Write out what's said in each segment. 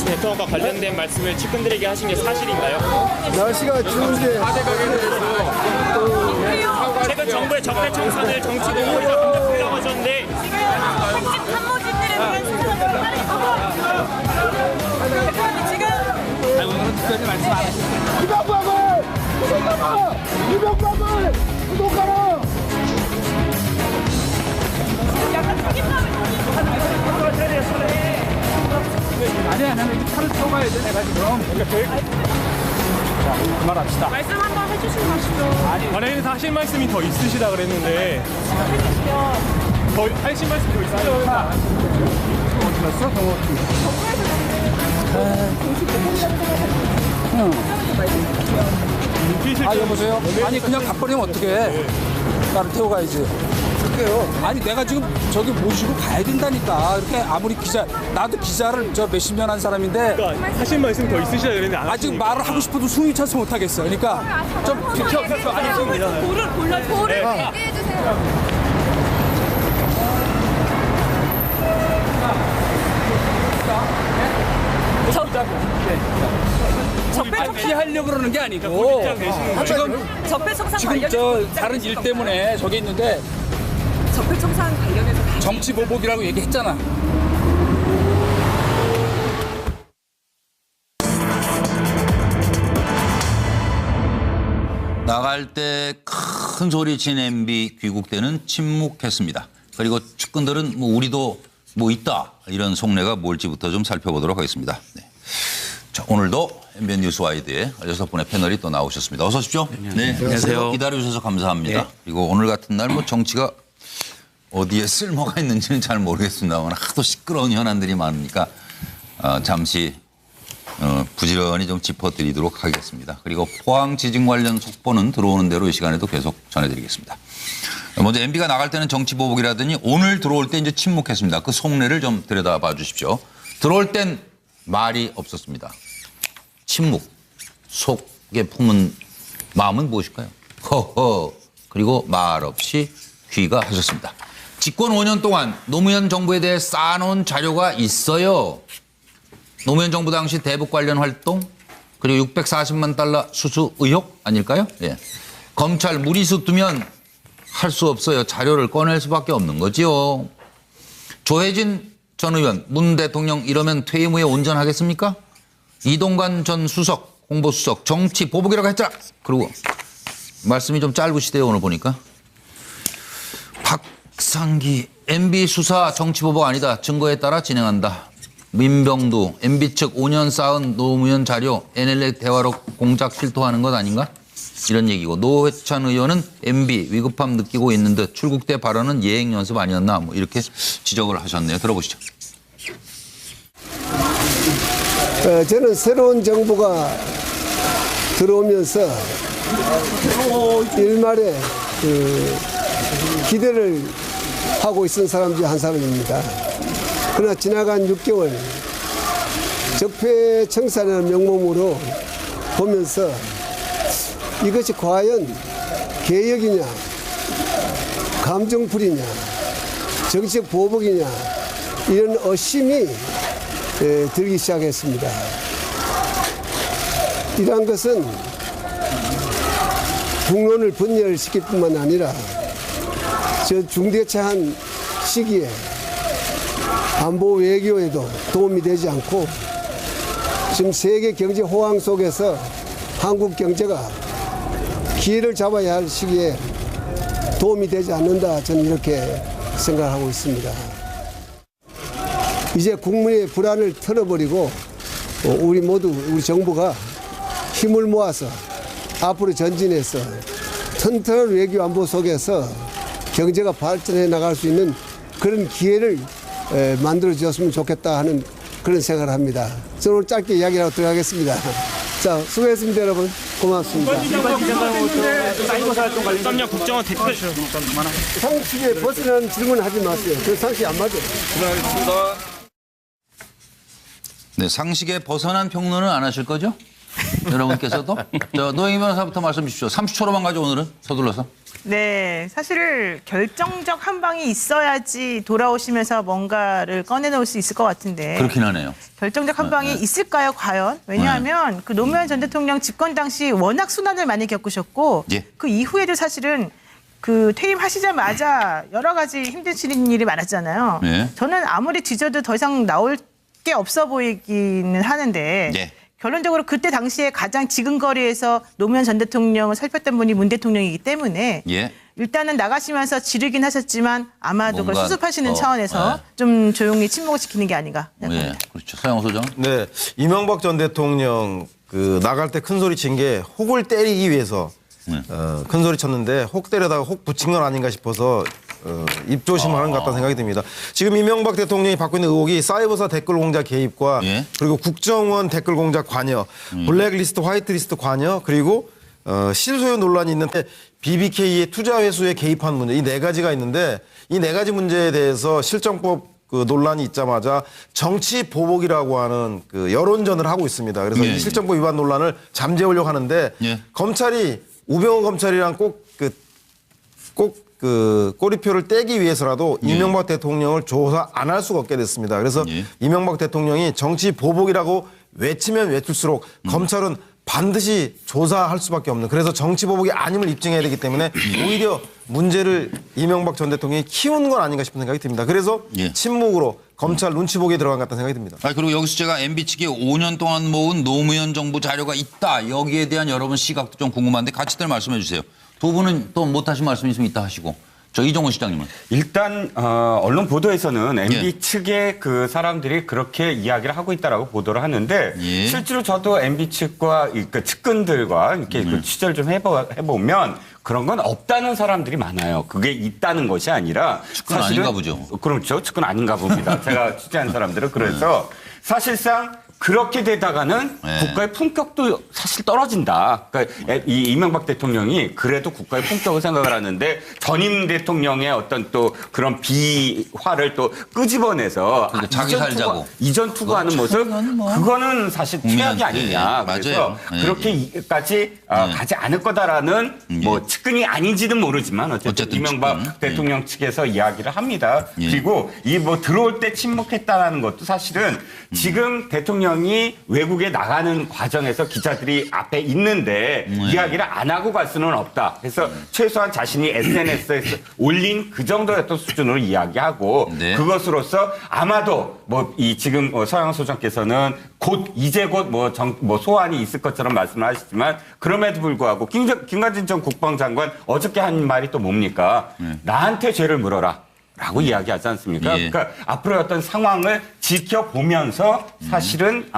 대통령과 관련된 말씀을 측근들에게 하신 게 사실인가요? 날씨가 추운데 최근 정부의 적폐 청산을 정치 공무리가 공격하려고 하셨는데 핵심 참모진들에 대한 수사가 따르고 대표님 지금 오늘은 특별히 말씀 안 하셨어요. 이명박을 구독하라. 약간 책임감을 아니, 차를 타고 가야 돼, 내가 지금. 자, 그만합시다. 말씀 한번 해주시고 가시죠. 관련해서 하실 말씀이 더 있으시다 그랬는데 해주시면 더 하실 말씀이 더 있으시다. 어디 갔어? 여보세요? 아니, 그냥 가버리면 어떡해. 나를 태워 가야지. 그럴게요. 아니, 내가 지금 저기 모시고 가야 된다니까. 이렇게 아무리 나도 기자를 몇십 년 한 사람인데. 그러니까 하실 말씀이 더 있으시다 그랬는데 안 아직 말을 하고 싶어도 숨이 차서 못하겠어. 그러니까 좀 비켜. 아니, 돌을 골라 돌을 얘기해 주세요. 피하려고 그러는 게 아니고 적폐 청산 지금 관련해서 다른 일 때문에 저기 있는데 적폐 청산 관련해서 정치 보복이라고 얘기했잖아. 나갈 때 큰 소리 친 MB 귀국 때는 침묵했습니다. 그리고 측근들은 우리도 있다 이런 속내가 뭘지부터 좀 살펴보도록 하겠습니다. 네. 자, 오늘도 MBN 뉴스와이드에 6분의 패널이 또 나오셨습니다. 어서 오십시오. 네, 안녕하세요. 기다려주셔서 감사합니다. 네. 그리고 오늘 같은 날 정치가 어디에 쓸모가 있는지는 잘 모르겠습니다만 하도 시끄러운 현안들이 많으니까 잠시 부지런히 좀 짚어드리도록 하겠습니다. 그리고 포항 지진 관련 속보는 들어오는 대로 이 시간에도 계속 전해드리겠습니다. 먼저 MB가 나갈 때는 정치 보복이라더니 오늘 들어올 때 이제 침묵했습니다. 그 속내를 좀 들여다봐 주십시오. 들어올 땐 말이 없었습니다. 침묵. 속에 품은 마음은 무엇일까요? 허허. 그리고 말 없이 귀가하셨습니다. 집권 5년 동안 노무현 정부에 대해 쌓아놓은 자료가 있어요. 노무현 정부 당시 대북 관련 활동 그리고 640만 달러 수수 의혹 아닐까요? 예. 검찰 무리수 두면 할 수 없어요. 자료를 꺼낼 수밖에 없는 거지요. 조혜진 전 의원, 문 대통령 이러면 퇴임 후에 온전하겠습니까? 이동관 전 수석, 홍보수석, 정치 보복이라고 했잖아. 그리고 말씀이 좀 짧으시대요, 오늘 보니까. 박상기, MB 수사 정치 보복 아니다. 증거에 따라 진행한다. 민병두, MB 측 5년 쌓은 노무현 자료, NLL 대화록 공작 실토하는 것 아닌가? 이런 얘기고 노회찬 의원은 MB 위급함 느끼고 있는 듯 출국 때 발언은 예행 연습 아니었나 이렇게 지적을 하셨네요. 들어보시죠. 저는 새로운 정부가 들어오면서 일말에 기대를 하고 있는 사람 중 한 사람입니다. 그러나 지나간 6개월 적폐 청산이라는 명목으로 보면서 이것이 과연 개혁이냐, 감정풀이냐, 정치적 보복이냐 이런 의심이 들기 시작했습니다. 이러한 것은 국론을 분열시킬 뿐만 아니라 저 중대차한 시기에 안보 외교에도 도움이 되지 않고 지금 세계 경제 호황 속에서 한국 경제가 기회를 잡아야 할 시기에 도움이 되지 않는다. 저는 이렇게 생각하고 있습니다. 이제 국민의 불안을 털어버리고 우리 정부가 힘을 모아서 앞으로 전진해서 튼튼한 외교 안보 속에서 경제가 발전해 나갈 수 있는 그런 기회를 만들어 주었으면 좋겠다 하는 그런 생각을 합니다. 저는 오늘 짧게 이야기하고 들어가겠습니다. 자, 수고했습니다, 여러분. 고맙습니다. 사이버사 활동 관련 썸녀 국정원 대표죠. 상식에 벗어나는 질문 하지 마세요. 그 상식 안 맞아요. 네, 상식에 벗어난 평론은 안 하실 거죠? 여러분께서도? 노영희 변호사부터 말씀 주십시오. 30초로만 가죠, 오늘은. 서둘러서. 네, 사실 결정적 한 방이 있어야지 돌아오시면서 뭔가를 꺼내놓을 수 있을 것 같은데 그렇긴 하네요. 결정적 한 방이 있을까요, 과연? 왜냐하면 그 노무현 전 대통령 집권 당시 워낙 순환을 많이 겪으셨고 예. 그 이후에도 사실은 그 퇴임하시자마자 여러 가지 힘드시는 일이 많았잖아요. 예. 저는 아무리 뒤져도 더 이상 나올 게 없어 보이기는 하는데 예. 결론적으로 그때 당시에 가장 지근거리에서 노무현 전 대통령을 살폈던 분이 문 대통령이기 때문에 예. 일단은 나가시면서 지르긴 하셨지만 아마도 그걸 뭔가 수습하시는 더, 차원에서 좀 조용히 침묵을 지키는 게 아닌가 예. 생각합니다. 그렇죠. 서영호 소장. 네, 이명박 전 대통령 그 나갈 때 큰 소리 친 게 혹을 때리기 위해서 큰 소리 쳤는데 혹 때려다가 혹 붙인 건 아닌가 싶어서 입조심하는 것 같다는 생각이 듭니다. 지금 이명박 대통령이 받고 있는 의혹이 사이버사 댓글 공작 개입과 예. 그리고 국정원 댓글 공작 관여, 블랙리스트, 화이트리스트 관여, 그리고 실소유 논란이 있는데 BBK의 투자 회수에 개입한 문제, 이 네 가지가 있는데 이 네 가지 문제에 대해서 실정법 그 논란이 있자마자 정치 보복이라고 하는 그 여론전을 하고 있습니다. 그래서 예, 이 실정법 위반 논란을 잠재우려고 하는데 예. 검찰이 우병우 검찰이랑 꼭 꼬리표를 떼기 위해서라도 이명박 대통령을 조사 안 할 수가 없게 됐습니다. 그래서 예. 이명박 대통령이 정치 보복이라고 외치면 외칠수록 검찰은 반드시 조사할 수밖에 없는, 그래서 정치 보복이 아님을 입증해야 되기 때문에 오히려 문제를 이명박 전 대통령이 키운 건 아닌가 싶은 생각이 듭니다. 그래서 예. 침묵으로 검찰 눈치 보기에 들어간 것 같다는 생각이 듭니다. 아, 그리고 여기서 제가 MB 측이 5년 동안 모은 노무현 정부 자료가 있다. 여기에 대한 여러분 시각도 좀 궁금한데 같이들 말씀해 주세요. 두 분은 또 못하신 말씀 있으면 이따 하시고. 저 이종호 시장님은. 일단 언론 보도에서는 MB 예. 측의 그 사람들이 그렇게 이야기를 하고 있다라고 보도를 하는데 예. 실제로 저도 MB 측과 그 측근들과 이렇게 그 취재를 좀 해보면 그런 건 없다는 사람들이 많아요. 그게 있다는 것이 아니라 측근 아닌가 보죠. 그렇죠. 측근 아닌가 봅니다. 제가 취재한 사람들은 그래서 사실상 그렇게 되다가는 네. 국가의 품격도 사실 떨어진다. 그러니까 이 이명박 대통령이 그래도 국가의 품격을 생각을 하는데 전임 대통령의 어떤 또 그런 비화를 또 끄집어내서 그러니까 자기 살자고. 이전 투구하는 모습 그거는 사실 최악이 국민한테, 아니냐. 예, 그래서 맞아요. 예, 그렇게까지 가지 않을 거다라는 뭐 측근이 아닌지는 모르지만 어쨌든 이명박 측근. 대통령 측에서 이야기를 합니다. 예. 그리고 이 뭐 들어올 때 침묵했다라는 것도 사실은 지금 대통령이 외국에 나가는 과정에서 기자들이 앞에 있는데 이야기를 안 하고 갈 수는 없다. 그래서 최소한 자신이 SNS에서 올린 그 정도였던 수준으로 이야기하고 네. 그것으로서 아마도 뭐 이 지금 서영호 소장께서는 이제 곧 뭐 소환이 있을 것처럼 말씀을 하시지만 그럼에도 불구하고 김관진 전 국방장관 어저께 한 말이 또 뭡니까? 나한테 죄를 물어라. 라고 이야기하지 않습니까? 예. 그러니까 앞으로의 어떤 상황을 지켜보면서 사실은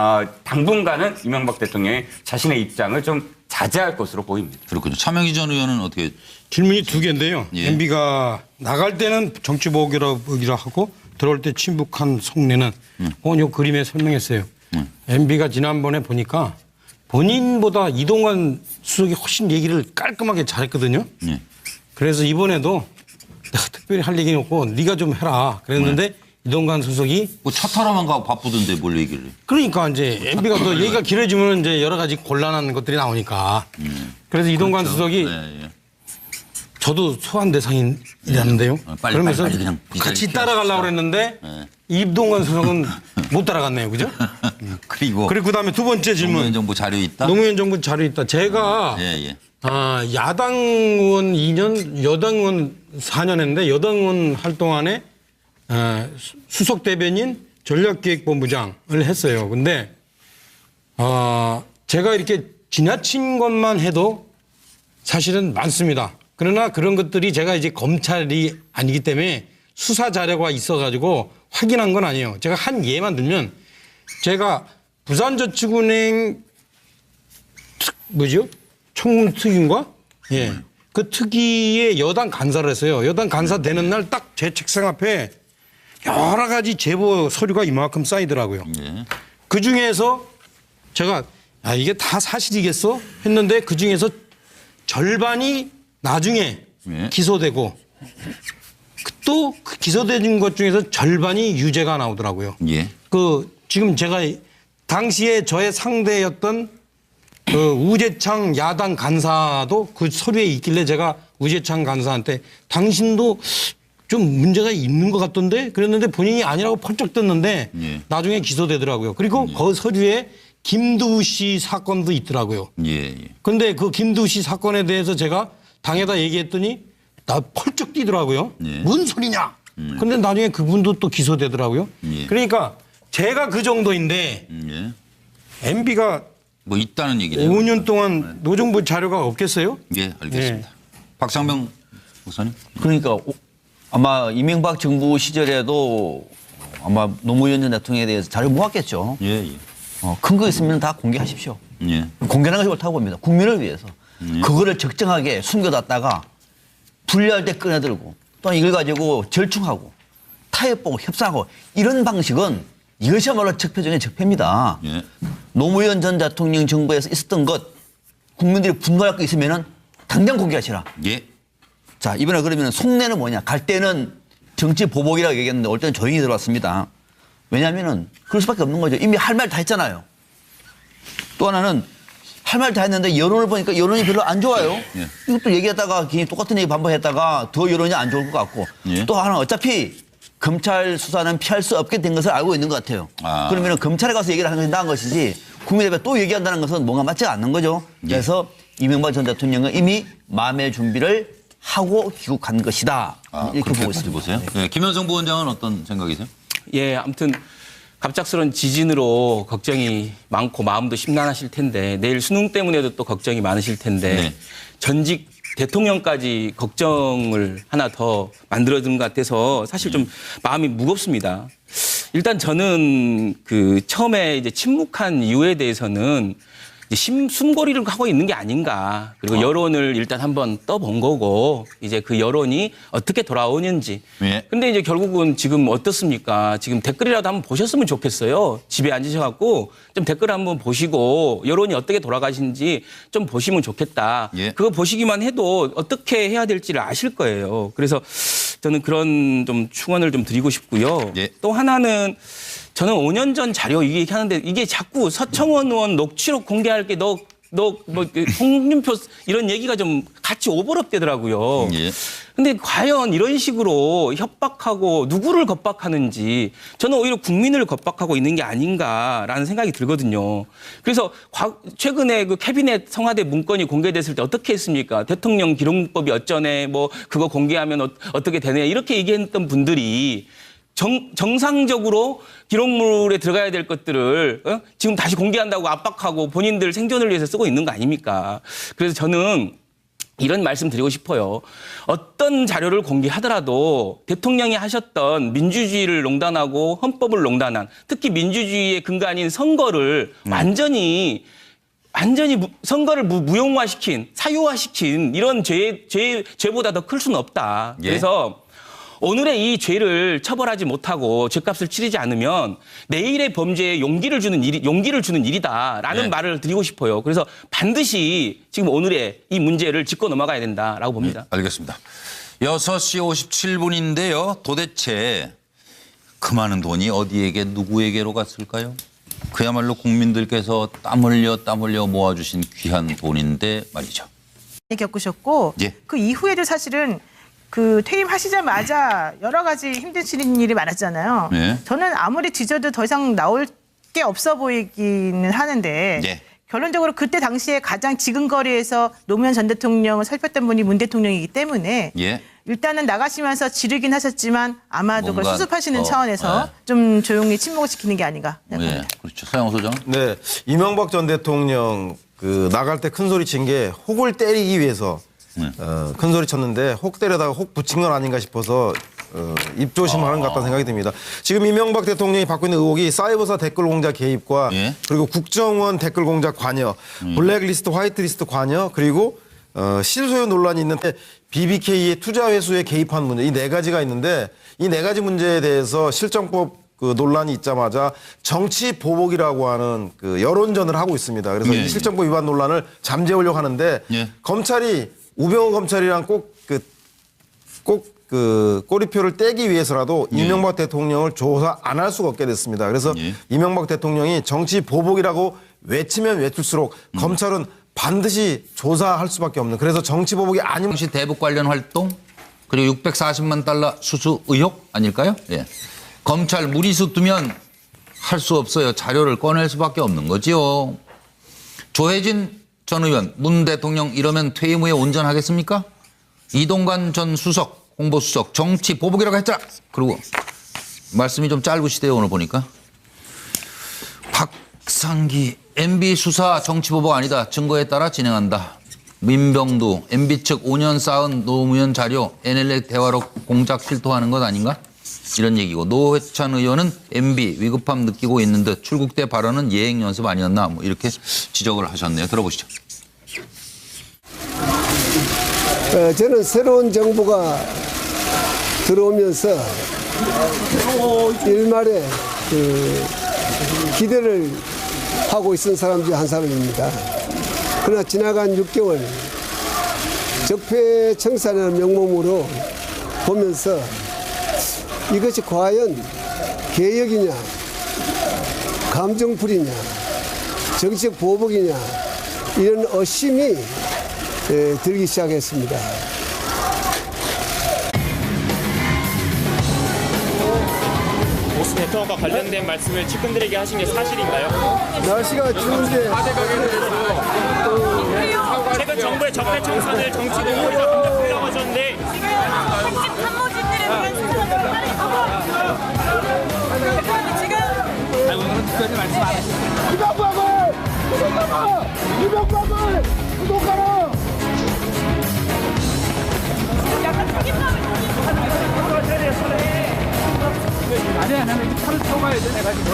당분간은 이명박 대통령이 자신의 입장을 좀 자제할 것으로 보입니다. 그렇군요. 차명희 전 의원은 어떻게. 질문이 두 개인데요. 예. MB가 나갈 때는 정치보복이라고 하고 들어올 때 침묵한 속내는 요 그림에 설명했어요. MB가 지난번에 보니까 본인보다 이동관 수석이 훨씬 얘기를 깔끔하게 잘했거든요. 예. 그래서 이번에도 내가 특별히 할 얘기는 없고 네가 좀 해라 그랬는데 이동관 수석이 뭐 차 타러만 가고 바쁘던데 뭘 얘기를 해. 그러니까 이제 MB가 더 얘기가 길어지면 이제 여러 가지 곤란한 것들이 나오니까 그래서 이동관 수석이 네, 예. 저도 소환 대상이라는데요. 빨리, 그러면서 빨리 그냥 이 자리 같이 피하십시오. 따라가려고 그랬는데 이동관 수석은 못 따라갔네요. 그죠? 그리고 그다음에 두 번째 질문. 노무현 정부 자료 있다? 노무현 정부 자료 있다. 제가 예. 야당 의원 2년, 여당 의원 4년 했는데 여당 의원 할 동안에 수석 대변인 전략기획본부장을 했어요. 근데 제가 이렇게 지나친 것만 해도 사실은 많습니다. 그러나 그런 것들이 제가 이제 검찰이 아니기 때문에 수사 자료가 있어가지고 확인한 건 아니에요. 제가 한 예만 들면 제가 부산저축은행 청문특위인가? 예. 그 특위에 여당 간사를 했어요. 여당 간사 되는 날 딱 제 책상 앞에 여러 가지 제보 서류가 이만큼 쌓이더라고요. 예. 그 중에서 제가 이게 다 사실이겠어? 했는데 그 중에서 절반이 나중에 예. 기소되고 또 그 기소된 것 중에서 절반이 유죄가 나오더라고요. 예. 지금 제가 당시에 저의 상대였던 우재창 야당 간사도 그 서류에 있길래 제가 우재창 간사한테 당신도 좀 문제가 있는 것 같던데 그랬는데 본인이 아니라고 펄쩍 떴는데 예. 나중에 기소되더라고요. 그리고 그 서류에 김두우 씨 사건도 있더라고요. 예. 근데 그 김두우 씨 사건에 대해서 제가 당에다 얘기했더니 나 펄쩍 뛰더라고요. 예. 뭔 소리냐. 근데 나중에 그분도 또 기소되더라고요. 예. 그러니까 제가 그 정도인데 예. MB가 뭐 있다는 얘기네요. 5년 동안 노정부 자료가 없겠어요? 예, 알겠습니다. 박상명 목사님. 그러니까 아마 이명박 정부 시절에도 아마 노무현 전 대통령에 대해서 자료 모았겠죠. 예, 예. 큰 거 있으면 다 공개하십시오. 예. 공개하는 것이 옳다고 봅니다. 국민을 위해서. 그거를 적정하게 숨겨놨다가 분리할 때 꺼내들고 또 이걸 가지고 절충하고 타협보고 협상하고 이런 방식은 이것이야말로 적폐 중에 적폐입니다. 예. 노무현 전 대통령 정부에서 있었던 것 국민들이 분노할 거 있으면은 당장 공개하시라. 예. 자, 이번에 그러면 속내는 뭐냐. 갈 때는 정치 보복이라고 얘기했는데 올 때는 조용히 들어왔습니다. 왜냐하면은 그럴 수밖에 없는 거죠. 이미 할 말 다 했잖아요. 또 하나는 할 말 다 했는데 여론을 보니까 여론이 별로 안 좋아요. 예. 이것도 얘기했다가 괜히 똑같은 얘기 반복했다가 더 여론이 안 좋을 것 같고 예. 또 하나 어차피 검찰 수사는 피할 수 없게 된 것을 알고 있는 것 같아요. 아. 그러면 검찰에 가서 얘기를 하는 것이 나은 것이지 국민에 또 얘기한다는 것은 뭔가 맞지 않는 거죠. 그래서 이명박 전 대통령은 이미 마음의 준비를 하고 귀국한 것이다. 이렇게 보고 있습니다. 보세요. 예. 김현성 부원장은 어떤 생각이세요? 예, 아무튼 갑작스러운 지진으로 걱정이 많고 마음도 심란하실 텐데 내일 수능 때문에도 또 걱정이 많으실 텐데 네. 전직 대통령까지 걱정을 하나 더 만들어둔 것 같아서 사실 좀 마음이 무겁습니다. 일단 저는 그 처음에 이제 침묵한 이유에 대해서는 이제 숨고리를 하고 있는 게 아닌가. 그리고 여론을 일단 한번 떠본 거고 이제 그 여론이 어떻게 돌아오는지. 예. 근데 이제 결국은 지금 어떻습니까? 지금 댓글이라도 한번 보셨으면 좋겠어요. 집에 앉으셔갖고 좀 댓글 한번 보시고 여론이 어떻게 돌아가시는지 좀 보시면 좋겠다. 예. 그거 보시기만 해도 어떻게 해야 될지를 아실 거예요. 그래서 저는 그런 좀 충언을 좀 드리고 싶고요. 예. 또 하나는 저는 5년 전 자료 얘기하는데 이게 자꾸 서청원 의원 녹취록 공개할 게 뭐 홍준표 이런 얘기가 좀 같이 오버랩되더라고요. 예. 근데 과연 이런 식으로 협박하고 누구를 겁박하는지 저는 오히려 국민을 겁박하고 있는 게 아닌가라는 생각이 들거든요. 그래서 최근에 그 캐비넷 청와대 문건이 공개됐을 때 어떻게 했습니까? 대통령 기록법이 어쩌네, 뭐 그거 공개하면 어떻게 되네 이렇게 얘기했던 분들이 정상적으로 기록물에 들어가야 될 것들을 지금 다시 공개한다고 압박하고 본인들 생존을 위해서 쓰고 있는 거 아닙니까? 그래서 저는 이런 말씀 드리고 싶어요. 어떤 자료를 공개하더라도 대통령이 하셨던 민주주의를 농단하고 헌법을 농단한 특히 민주주의의 근간인 선거를 완전히 선거를 무용화시킨 사유화시킨 이런 죄보다 더 클 수는 없다. 예. 그래서 오늘의 이 죄를 처벌하지 못하고 죄값을 치르지 않으면 내일의 범죄에 용기를 주는 일이다라는 네. 말을 드리고 싶어요. 그래서 반드시 지금 오늘의 이 문제를 짚고 넘어가야 된다라고 봅니다. 알겠습니다. 6시 57분인데요. 도대체 그 많은 돈이 어디에게 누구에게로 갔을까요? 그야말로 국민들께서 땀 흘려 모아주신 귀한 돈인데 말이죠. 겪으셨고 예. 그 이후에도 사실은 그 퇴임하시자마자 여러 가지 힘드신 일이 많았잖아요. 예. 저는 아무리 뒤져도 더 이상 나올 게 없어 보이기는 하는데 예. 결론적으로 그때 당시에 가장 지근거리에서 노무현 전 대통령을 살폈던 분이 문 대통령이기 때문에 예. 일단은 나가시면서 지르긴 하셨지만 아마도 그걸 뭔가 수습하시는 더, 차원에서 네. 좀 조용히 침묵을 지키는 게 아닌가 예. 생각합니다. 그렇죠. 서영호 소장. 네, 이명박 전 대통령 나갈 때 큰 소리 친 게 혹을 때리기 위해서 큰 소리 쳤는데 혹 때려다가 혹 붙인 건 아닌가 싶어서 입조심하는 것 같다는 생각이 듭니다. 지금 이명박 대통령이 받고 있는 의혹이 사이버사 댓글 공작 개입과 예. 그리고 국정원 댓글 공작 관여, 블랙리스트, 화이트리스트 관여, 그리고 실소유 논란이 있는데 BBK의 투자 회수에 개입한 문제, 이 네 가지가 있는데 이 네 가지 문제에 대해서 실정법 그 논란이 있자마자 정치 보복이라고 하는 그 여론전을 하고 있습니다. 그래서 예, 이 실정법 위반 논란을 잠재우려고 하는데 예. 검찰이 우병우 검찰이랑 꼭 꼬리표를 떼기 위해서라도 예. 이명박 대통령을 조사 안 할 수가 없게 됐습니다. 그래서 예. 이명박 대통령이 정치 보복이라고 외치면 외칠수록 검찰은 반드시 조사할 수밖에 없는, 그래서 정치 보복이 아니면 당시 대북 관련 활동 그리고 640만 달러 수수 의혹 아닐까요? 예. 검찰 무리수 두면 할 수 없어요. 자료를 꺼낼 수밖에 없는 거지요. 조혜진 전 의원, 문 대통령 이러면 퇴임 후에 온전하겠습니까? 이동관 전 수석, 홍보수석, 정치 보복이라고 했잖아. 그리고 말씀이 좀 짧으시대요, 오늘 보니까. 박상기, MB 수사 정치 보복 아니다. 증거에 따라 진행한다. 민병두, MB 측 5년 쌓은 노무현 자료 NLL 대화록 공작 실토하는 것 아닌가? 이런 얘기고, 노회찬 의원은 MB 위급함 느끼고 있는 듯 출국 때 발언은 예행 연습 아니었나? 뭐 이렇게 지적을 하셨네요. 들어보시죠. 저는 새로운 정부가 들어오면서 일말에 기대를 하고 있은 사람 중 한 사람입니다. 그러나 지나간 6개월 적폐청산이라는 명목으로 보면서 이것이 과연 개혁이냐, 감정풀이냐, 정치적 보복이냐, 이런 의심이 들기 시작했습니다. 보수 대통령과 관련된 말씀을 측근들에게 하신 게 사실인가요? 날씨가 추운데 최근 정부의 적폐 청산을 정치 공무리가 공격하려고 하셨는데 핵심 참모진들에 대한 수사를 빠르게 대표님 지금 특별히 말씀 안 하시죠. 약간 책임감을 아니, 차를 타고 가야 돼, 내가 지금.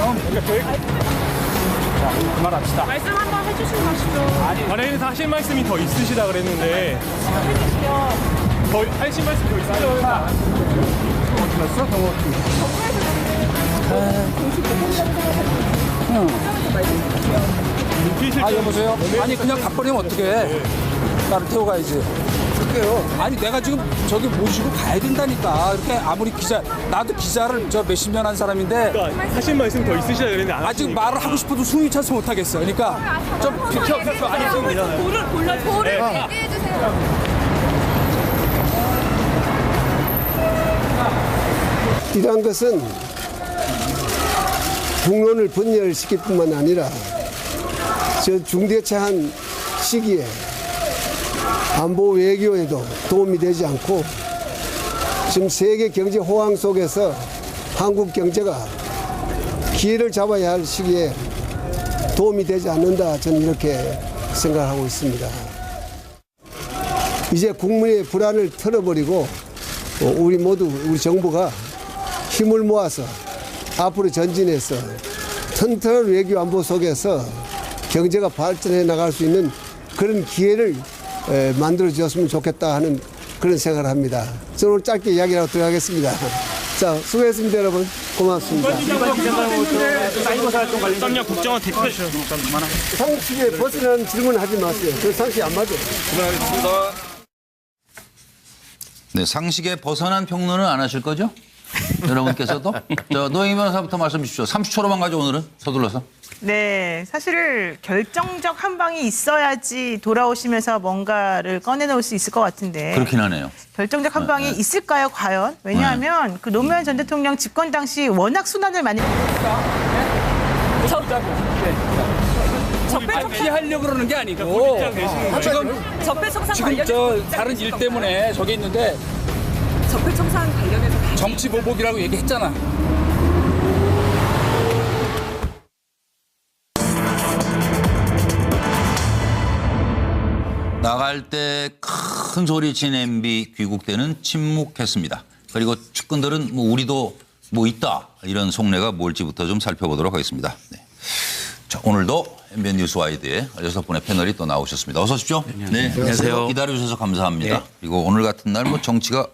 그만합시다. 말씀 한번 해주시고 가시죠. 관련해서 하실 말씀이 더 있으시다 그랬는데 더 하실 말씀이 더 있으시다. 어디 갔어? 여보세요? 아니, 그냥 가버리면 어떡해. 나를 태워 가야지. 아니, 내가 지금 저기 모시고 가야 된다니까. 이렇게 아무리 나도 기자를 몇십 년 한 사람인데. 그러니까 하실 말씀 더 있으시다 그랬는데 안 아직 말을 하고 싶어도 숨이 차서 못 하겠어. 그러니까 좀 비켜서 아니 지금 도를 얘기해 주세요. 이러한 것은 국론을 분열시킬 뿐만 아니라 저 중대차한 시기에 안보 외교에도 도움이 되지 않고 지금 세계 경제 호황 속에서 한국 경제가 기회를 잡아야 할 시기에 도움이 되지 않는다, 저는 이렇게 생각하고 있습니다. 이제 국민의 불안을 털어버리고 우리 정부가 힘을 모아서 앞으로 전진해서 튼튼한 외교 안보 속에서 경제가 발전해 나갈 수 있는 그런 기회를 만들어 주었으면 좋겠다 하는 그런 생각을 합니다. 저는 오늘 짧게 이야기하고 들어가겠습니다. 자, 수고했습니다, 여러분. 고맙습니다. 사이버 활동 관련 썸녀 국정원 대표 상식에 벗어나는 질문 하지 마세요. 그 상식 안 맞아요. 네, 상식에 벗어난 평론은 안 하실 거죠? 여러분께서도? 노영희 변호사부터 말씀 주십시오. 30초로만 가죠, 오늘은. 서둘러서. 네, 사실 결정적 한 방이 있어야지 돌아오시면서 뭔가를 꺼내놓을 수 있을 것 같은데. 그렇긴 하네요. 결정적 한 방이 있을까요, 과연? 왜냐하면 그 노무현 전 대통령 집권 당시 워낙 순환을 많이. 피하려고 그러는 게 아니고 지금 저 다른 일 때문에 저기 있는데 적폐청산 관련해서 정치 보복이라고 얘기했잖아. 나갈 때 큰 소리 친 MB 귀국 때는 침묵했습니다. 그리고 측근들은 우리도 있다 이런 속내가 뭘지부터 좀 살펴보도록 하겠습니다. 네. 자, 오늘도 MBN 뉴스와이드에 6분의 패널이 또 나오셨습니다. 어서 오십시오. 네, 안녕하세요. 기다려주셔서 감사합니다. 네. 그리고 오늘 같은 날 정치가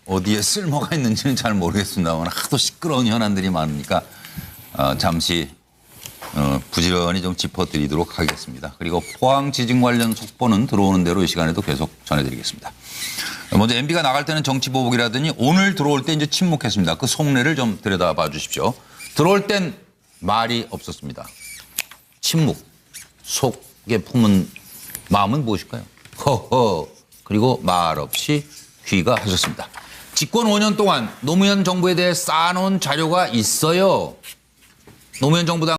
어디에 쓸모가 있는지는 잘 모르겠습니다만 하도 시끄러운 현안들이 많으니까 잠시 부지런히 좀 짚어드리도록 하겠습니다. 그리고 포항 지진 관련 속보는 들어오는 대로 이 시간에도 계속 전해드리겠습니다. 먼저 MB가 나갈 때는 정치 보복이라더니 오늘 들어올 때 이제 침묵했습니다. 그 속내를 좀 들여다봐 주십시오. 들어올 땐 말이 없었습니다. 침묵, 속에 품은 마음은 무엇일까요? 허허. 그리고 말없이 귀가하셨습니다. 집권 5년 동안 노무현 정부에 대해 쌓아놓은 자료가 있어요. 노무현 정부 당